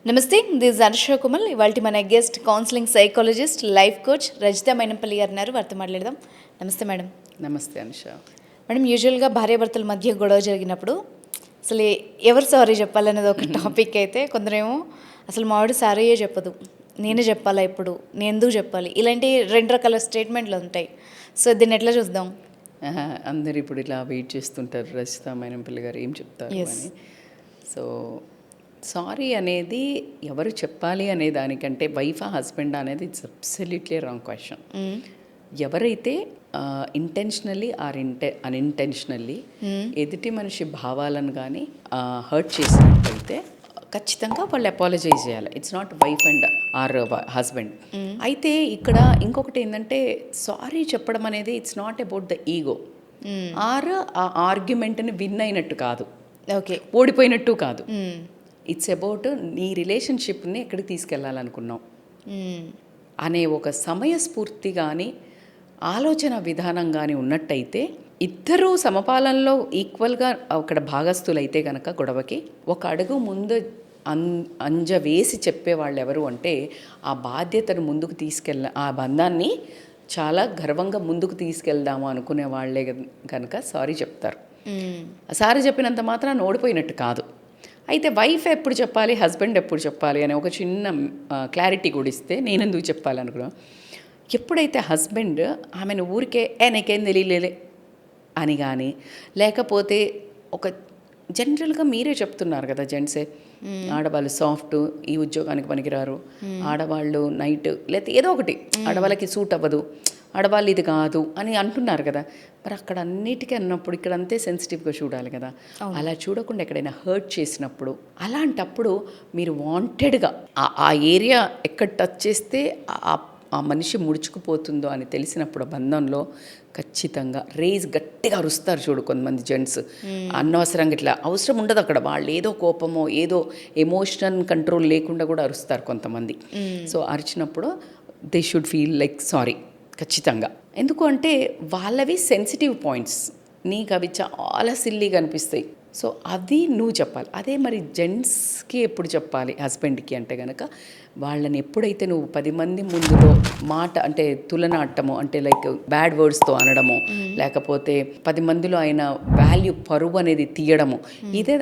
నమస్తే, దిస్ అనుష కుమల్. ఇవాళ మన guest counselling psychologist, life coach Rajitha Mynampally గారు ఉన్నారు. వారితో మాట్లాడదాం. నమస్తే మేడం. నమస్తే అనుష. మేడం, యూజువల్గా భార్యాభర్తల మధ్య గొడవ జరిగినప్పుడు అసలు ఎవరు సారీ చెప్పాలనేది ఒక టాపిక్ అయితే, కొందరేమో అసలు మావాడు సారీయే చెప్పదు, నేనే చెప్పాలా, ఇప్పుడు నేను ఎందుకు చెప్పాలి, ఇలాంటి రెండు రకాల స్టేట్మెంట్లు ఉంటాయి. సో దీన్ని ఎట్లా చూద్దాం? అందరు ఇప్పుడు ఇలా వెయిట్ చేస్తుంటారు, రజిత మైనంపల్లి గారు ఏం చెప్తారు అని. సో సారీ అనేది ఎవరు చెప్పాలి అనే దానికంటే వైఫ్ హస్బెండ్ అనేది ఇట్స్ అబ్సల్యూట్లీ రాంగ్ క్వశ్చన్. ఎవరైతే ఇంటెన్షనల్లీ ఆర్ అన్ఇంటెన్షనల్లీ ఎదుటి మనిషి భావాలను కానీ హర్ట్ చేసినట్టయితే ఖచ్చితంగా వాళ్ళు అపాలజైజ్ చేయాలి. It's not wife and or husband. అయితే ఇక్కడ ఇంకొకటి ఏంటంటే, సారీ చెప్పడం అనేది it's not about the ego or uh ఆర్గ్యుమెంట్ని విన్ అయినట్టు కాదు, ఓకే, ఓడిపోయినట్టు కాదు. ఇట్స్ అబౌట్ నీ రిలేషన్షిప్ని ఎక్కడికి తీసుకెళ్ళాలనుకున్నావు అనే ఒక సమయస్ఫూర్తి కానీ ఆలోచన విధానం కానీ ఉన్నట్టయితే, ఇద్దరూ సమపాలనలో ఈక్వల్గా అక్కడ భాగస్థులైతే కనుక గొడవకి ఒక అడుగు ముందు అంజ వేసి చెప్పేవాళ్ళు ఎవరు అంటే, ఆ బాధ్యతను ముందుకు ఆ బంధాన్ని చాలా గర్వంగా ముందుకు తీసుకెళ్దాము అనుకునే వాళ్ళే కనుక సారీ చెప్తారు. సారీ చెప్పినంత మాత్రం ఓడిపోయినట్టు కాదు. అయితే వైఫ్ ఎప్పుడు చెప్పాలి, హస్బెండ్ ఎప్పుడు చెప్పాలి అనే ఒక చిన్న క్లారిటీ కూడా ఇస్తే నేను ఎందుకు చెప్పాలి అనుకున్నా. ఎప్పుడైతే హస్బెండ్ ఆమెను ఊరికే నీకేం తెలియలేలే అని కానీ, లేకపోతే ఒక జనరల్గా మీరే చెప్తున్నారు కదా జెంట్సే, ఆడవాళ్ళు సాఫ్ట్, ఈ ఉద్యోగానికి పనికిరారు, ఆడవాళ్ళు నైట్ లేకపోతే ఏదో ఒకటి ఆడవాళ్ళకి సూట్ అవ్వదు, ఆడవాళ్ళు ఇది కాదు అని అంటున్నారు కదా. మరి అక్కడ అన్నిటికీ అన్నప్పుడు ఇక్కడ అంతే సెన్సిటివ్గా చూడాలి కదా. అలా చూడకుండా ఎక్కడైనా హర్ట్ చేసినప్పుడు, అలాంటప్పుడు మీరు వాంటెడ్గా ఆ ఏరియా ఎక్కడ టచ్ చేస్తే ఆ మనిషి ముడుచుకుపోతుందో అని తెలిసినప్పుడు బంధంలో ఖచ్చితంగా గట్టిగా అరుస్తారు చూడు కొంతమంది జెంట్స్. అనవసరంగా ఇట్లా అవసరం ఉండదు అక్కడ, వాళ్ళు ఏదో కోపమో ఏదో ఎమోషనల్ కంట్రోల్ లేకుండా కూడా అరుస్తారు కొంతమంది. సో అరిచినప్పుడు they should feel like sorry ఖచ్చితంగా. ఎందుకు అంటే వాళ్ళవి సెన్సిటివ్ పాయింట్స్, నీకు అవి చాలా సిల్లీగా అనిపిస్తాయి. సో అది నువ్వు చెప్పాలి. అదే మరి జెంట్స్కి ఎప్పుడు చెప్పాలి హస్బెండ్కి అంటే కనుక, వాళ్ళని ఎప్పుడైతే నువ్వు 10 మంది ముందులో మాట అంటే తులనాటము అంటే లైక్ బ్యాడ్ వర్డ్స్తో అనడము, లేకపోతే 10 మందిలో ఆయన వాల్యూ పరువు అనేది తీయడము, ఇదే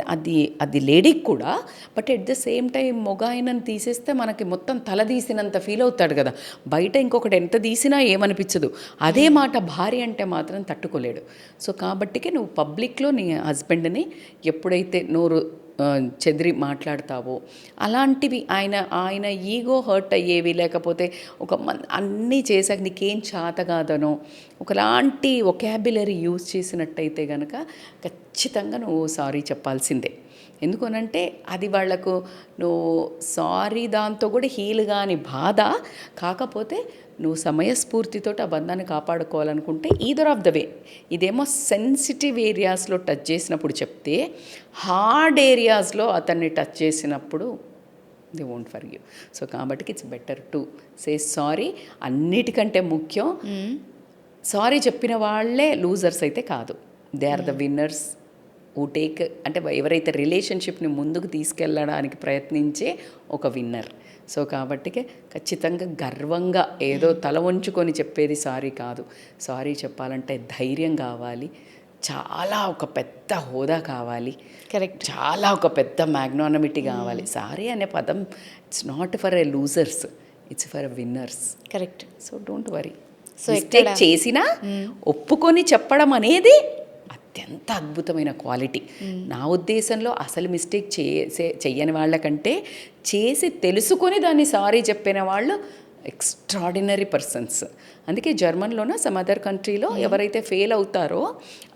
అది లేడీకి కూడా. But at the same time మొగ ఆయనను తీసేస్తే మనకి మొత్తం తల తీసినంత ఫీల్ అవుతాడు కదా. బయట ఇంకొకటి ఎంత తీసినా ఏమనిపించదు, అదే మాట భార్య అంటే మాత్రం తట్టుకోలేడు. సో కాబట్టికే నువ్వు పబ్లిక్లో నీ హస్బెండ్ని ఎప్పుడైతే నోరు చెదిరి మాట్లాడతావో, అలాంటివి ఆయన ఈగో హర్ట్ అయ్యేవి, లేకపోతే అన్నీ చేశాక నీకేం చేత కాదనో ఒకలాంటి ఒకాబులరీ యూజ్ చేసినట్టయితే కనుక ఖచ్చితంగా నువ్వు సారీ చెప్పాల్సిందే. ఎందుకనంటే అది వాళ్లకు నువ్వు సారీ దాంతో కూడా హీల్ కాని బాధ. కాకపోతే నువ్వు సమయస్ఫూర్తితో ఆ బంధాన్ని కాపాడుకోవాలనుకుంటే ఈదర్ ఆఫ్ ద వే, ఇదేమో సెన్సిటివ్ ఏరియాస్లో టచ్ చేసినప్పుడు చెప్తే, హార్డ్ ఏరియాస్లో అతన్ని టచ్ చేసినప్పుడు దే వోంట్ ఫర్గివ్. సో కాబట్టి it's better to say sorry. అన్నిటికంటే ముఖ్యం, సారీ చెప్పిన వాళ్ళే లూజర్స్ అయితే కాదు, they are the winners who take, అంటే ఎవరైతే రిలేషన్షిప్ని ముందుకు తీసుకెళ్ళడానికి ప్రయత్నించే ఒక విన్నర్. సో కాబట్టి ఖచ్చితంగా గర్వంగా ఏదో తల వంచుకొని చెప్పేది సారీ కాదు. సారీ చెప్పాలంటే ధైర్యం కావాలి, చాలా ఒక పెద్ద హోదా కావాలి, కరెక్ట్, చాలా ఒక పెద్ద మ్యాగ్నానమిటీ కావాలి. సారీ అనే పదం it's not for a losers, it's for a winners. Correct. So don't worry. So mistake చేసినా ఒప్పుకొని చెప్పడం అనేది అత్యంత అద్భుతమైన క్వాలిటీ. నా ఉద్దేశంలో అసలు మిస్టేక్ చెయ్యని వాళ్ళకంటే చేసి తెలుసుకొని దాన్ని సారీ చెప్పిన వాళ్ళు ఎక్స్ట్రాడినరీ పర్సన్స్. అందుకే జర్మన్లోనో సమ్ అదర్ కంట్రీలో ఎవరైతే ఫెయిల్ అవుతారో,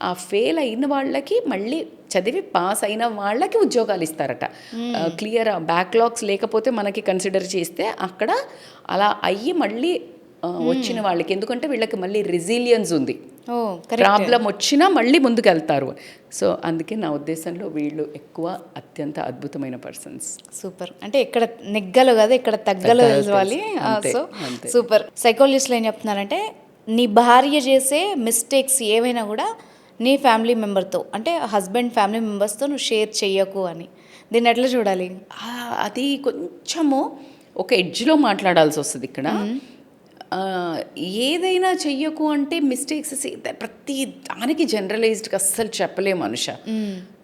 ఆ ఫెయిల్ అయిన వాళ్ళకి మళ్ళీ చదివి పాస్ అయిన వాళ్ళకి ఉద్యోగాలు ఇస్తారట. క్లియర్ బ్యాక్లాగ్స్ లేకపోతే మనకి కన్సిడర్ చేస్తే అక్కడ అలా అయ్యి మళ్ళీ వచ్చిన వాళ్ళకి, ఎందుకంటే వీళ్ళకి మళ్ళీ రెసిలియన్స్ ఉంది, ప్రాబ్లం వచ్చినా మళ్ళీ ముందుకు వెళ్తారు. సో అందుకే నా ఉద్దేశంలో వీళ్ళు ఎక్కువ అత్యంత అద్భుతమైన పర్సన్స్. సూపర్. అంటే ఇక్కడ నెగ్గలు కదా, ఇక్కడ తగ్గలు తెలుసుకోవాలి. So super. సైకాలజిస్టులు ఏం చెప్తున్నారంటే, నీ భార్య చేసే మిస్టేక్స్ ఏవైనా కూడా నీ ఫ్యామిలీ మెంబర్తో, అంటే హస్బెండ్ ఫ్యామిలీ మెంబర్స్తో నువ్వు షేర్ చెయ్యకు అని. దీన్ని ఎట్లా చూడాలి? అది కొంచెము ఒక ఎడ్జ్లో మాట్లాడాల్సి వస్తుంది ఇక్కడ. ఏదైనా చెయ్యకు అంటే మిస్టేక్స్ ప్రతి దానికి జనరలైజ్డ్గా అస్సలు చెప్పలే మనుష.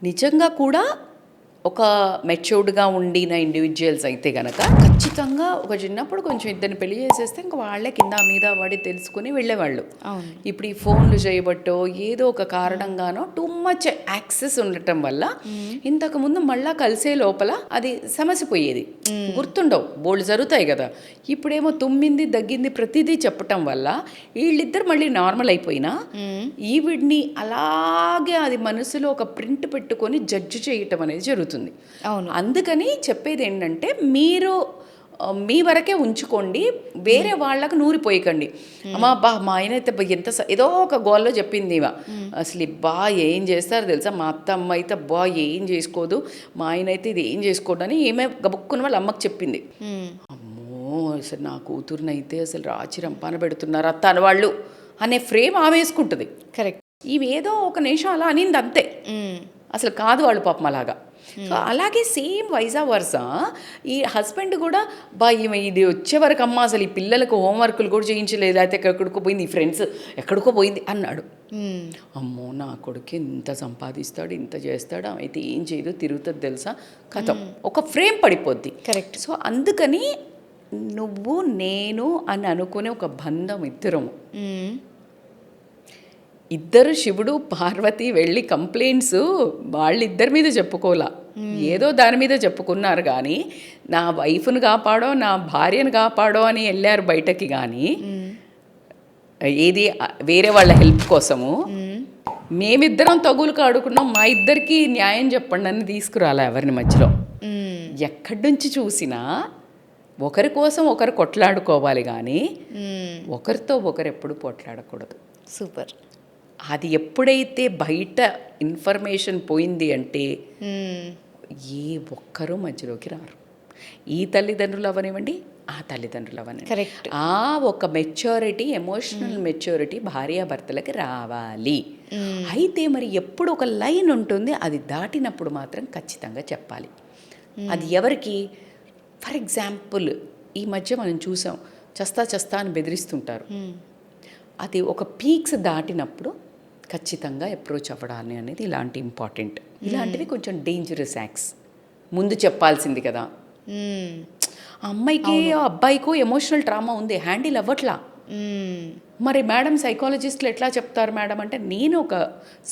నిజంగా కూడా ఒక మెచ్యూర్డ్గా ఉండిన ఇండివిజువల్స్ అయితే కనుక ఖచ్చితంగా ఒక చిన్నప్పుడు కొంచెం ఇద్దరిని పెళ్లి చేసేస్తే ఇంకా వాళ్ళే కింద మీద వాడి తెలుసుకుని వెళ్ళేవాళ్ళు. ఇప్పుడు ఈ ఫోన్లు చేయబట్టో ఏదో ఒక కారణంగానో టూ మచ్ యాక్సెస్ ఉండటం వల్ల ఇంతకుముందు మళ్ళా కలిసే లోపల అది సమస్య పోయేది, గుర్తుండవు, బోల్డ్ జరుగుతాయి కదా. ఇప్పుడేమో తుమ్మింది దగ్గింది ప్రతిదీ చెప్పటం వల్ల వీళ్ళిద్దరు మళ్ళీ నార్మల్ అయిపోయినా ఈవిడ్ని అలాగే అది మనసులో ఒక ప్రింట్ పెట్టుకొని జడ్జి చేయటం అనేది జరుగుతుంది. అవును. అందుకని చెప్పేది ఏంటంటే మీరు మీ వరకే ఉంచుకోండి, వేరే వాళ్ళకు నూరిపోయకండి. అమ్మా బా మా ఆయన అయితే ఎంత ఏదో ఒక గోల్లో చెప్పింది ఇవా, అసలు బా ఏం చేస్తారు తెలుసా, మా అమ్మ అయితే బా ఏం చేసుకోదు, మా ఆయన అయితే ఇది ఏం చేసుకోవద్దని ఏమే గబుక్కున్న వాళ్ళ అమ్మకి చెప్పింది. అమ్మో అసలు నా కూతురునైతే అసలు రాచి రంపాన పెడుతున్నారు అత్త వాళ్ళు అనే ఫ్రేమ్ ఆవేసుకుంటుంది. కరెక్ట్. ఇవేదో ఒక నిమిషం అలా అనింది అంతే, అసలు కాదు వాళ్ళు పాపం అలాగా. సో అలాగే సేమ్ వైజా వర్సా ఈ హస్బెండ్ కూడా బా ఇది వచ్చే వరకు అమ్మ అసలు ఈ పిల్లలకు హోంవర్క్లు కూడా చేయించలేదు, అయితే ఎక్కడికో పోయింది, ఈ ఫ్రెండ్స్ ఎక్కడికో పోయింది అన్నాడు. అమ్మో నా కొడుకు ఇంత సంపాదిస్తాడు, ఇంత చేస్తాడు, అయితే ఏం చేయదు, తిరుగుతుంది తెలుసా, కథం ఒక ఫ్రేమ్ పడిపోద్ది. కరెక్ట్. సో అందుకని నువ్వు నేను అని అనుకునే ఒక బంధం ఇద్దరు శివుడు పార్వతి వెళ్ళి కంప్లైంట్స్ వాళ్ళిద్దరి మీద చెప్పుకోలా, ఏదో దాని మీద చెప్పుకున్నారు కానీ నా వైఫ్ను కాపాడో నా భార్యను కాపాడో అని వెళ్ళారు బయటకి. కానీ ఏది వేరే వాళ్ళ హెల్ప్ కోసము మేమిద్దరం తగులు కాడుకున్నాం, మా ఇద్దరికి న్యాయం చెప్పండి అని తీసుకురాలా ఎవరిని మధ్యలో. ఎక్కడి నుంచి చూసినా ఒకరి కోసం ఒకరు కొట్లాడుకోవాలి కానీ ఒకరితో ఒకరు ఎప్పుడు పోట్లాడకూడదు. సూపర్. అది ఎప్పుడైతే బయట ఇన్ఫర్మేషన్ పోయింది అంటే ఏ ఒక్కరూ మధ్యలోకి రారు. ఈ తల్లిదండ్రులు అవనివ్వండి, ఆ తల్లిదండ్రులు అవనివ్వండి. కరెక్ట్. ఆ ఒక మెచ్యూరిటీ, ఎమోషనల్ మెచ్యూరిటీ భార్యాభర్తలకి రావాలి. అయితే మరి ఎప్పుడు ఒక లైన్ ఉంటుంది, అది దాటినప్పుడు మాత్రం ఖచ్చితంగా చెప్పాలి. అది ఎవరికి? ఫర్ ఎగ్జాంపుల్ ఈ మధ్య మనం చూసాం, చస్తా అని బెదిరిస్తుంటారు. అది ఒక పీక్స్ దాటినప్పుడు ఖచ్చితంగా అప్రోచ్ అవ్వడాన్ని అనేది ఇలాంటి ఇంపార్టెంట్. ఇలాంటివి కొంచెం డేంజరస్ యాక్ట్స్ ముందు చెప్పాల్సింది కదా. అమ్మాయికి అబ్బాయికో ఎమోషనల్ ట్రామా ఉంది, హ్యాండిల్ అవ్వట్లా. మరి మేడం సైకాలజిస్టులు ఎట్లా చెప్తారు మేడం అంటే, నేను ఒక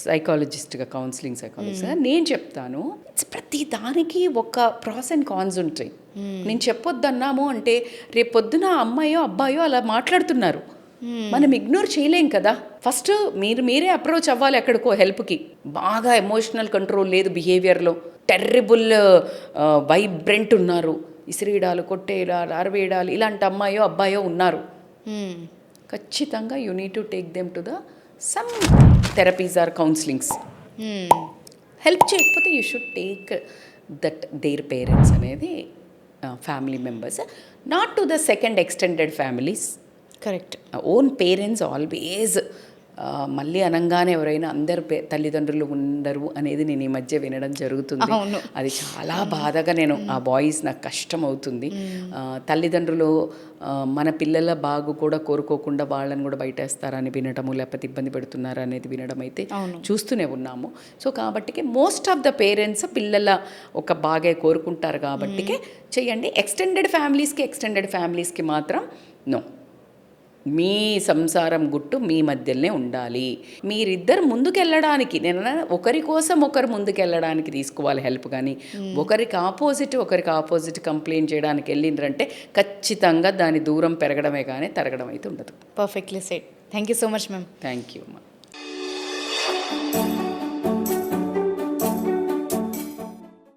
సైకాలజిస్ట్గా, కౌన్సిలింగ్ సైకాలజిస్ట్గా నేను చెప్తాను, ప్రతి దానికి ఒక ప్రాస్ అండ్ కాన్స్ ఉంటాయి. నేను చెప్పొద్దన్నాము అంటే రేపొద్దున అమ్మాయో అబ్బాయో అలా మాట్లాడుతున్నారు, మనం ఇగ్నోర్ చేయలేం కదా. ఫస్ట్ మీరే అప్రోచ్ అవ్వాలి ఎక్కడికో హెల్ప్కి. బాగా ఎమోషనల్ కంట్రోల్ లేదు బిహేవియర్లో, టెర్రిబుల్ వైబ్రెంట్ ఉన్నారు, ఇసిరీడాలు, కొట్టేయడాలు, అరవేయడాలు ఇలాంటి అమ్మాయో అబ్బాయో ఉన్నారు, ఖచ్చితంగా you need to take them to the some therapies or counsellings. Help చేయకపోతే you should take that their parents అనేది family members, not to the second extended families. Correct. Own parents always. మళ్ళీ అనగానే ఎవరైనా అందరు తల్లిదండ్రులు ఉండరు అనేది నేను ఈ మధ్య వినడం జరుగుతుంది. అది చాలా బాధగా నేను ఆ వాయిస్ నాకు కష్టం అవుతుంది. తల్లిదండ్రులు మన పిల్లల బాగు కూడా కోరుకోకుండా వాళ్ళని కూడా బయటేస్తారని వినడము, లేకపోతే ఇబ్బంది పెడుతున్నారు అనేది వినడం అయితే చూస్తూనే ఉన్నాము. సో కాబట్టికే మోస్ట్ ఆఫ్ ద పేరెంట్స్ పిల్లల ఒక బాగా కోరుకుంటారు కాబట్టికే చెయ్యండి. ఎక్స్టెండెడ్ ఫ్యామిలీస్కి మాత్రం నో. మీ సంసారం గుట్టు మీ మధ్యలోనే ఉండాలి. మీరిద్దరు ముందుకెళ్ళడానికి, నేను ఒకరి కోసం ఒకరు ముందుకెళ్ళడానికి తీసుకోవాలి హెల్ప్, కానీ ఒకరికి ఆపోజిట్ కంప్లైంట్ చేయడానికి వెళ్ళిండ్రంటే ఖచ్చితంగా దాని దూరం పెరగడమే కానీ తరగడం అయితే ఉండదు. Perfectly said. Thank you so much ma'am. Thank you అమ్మా.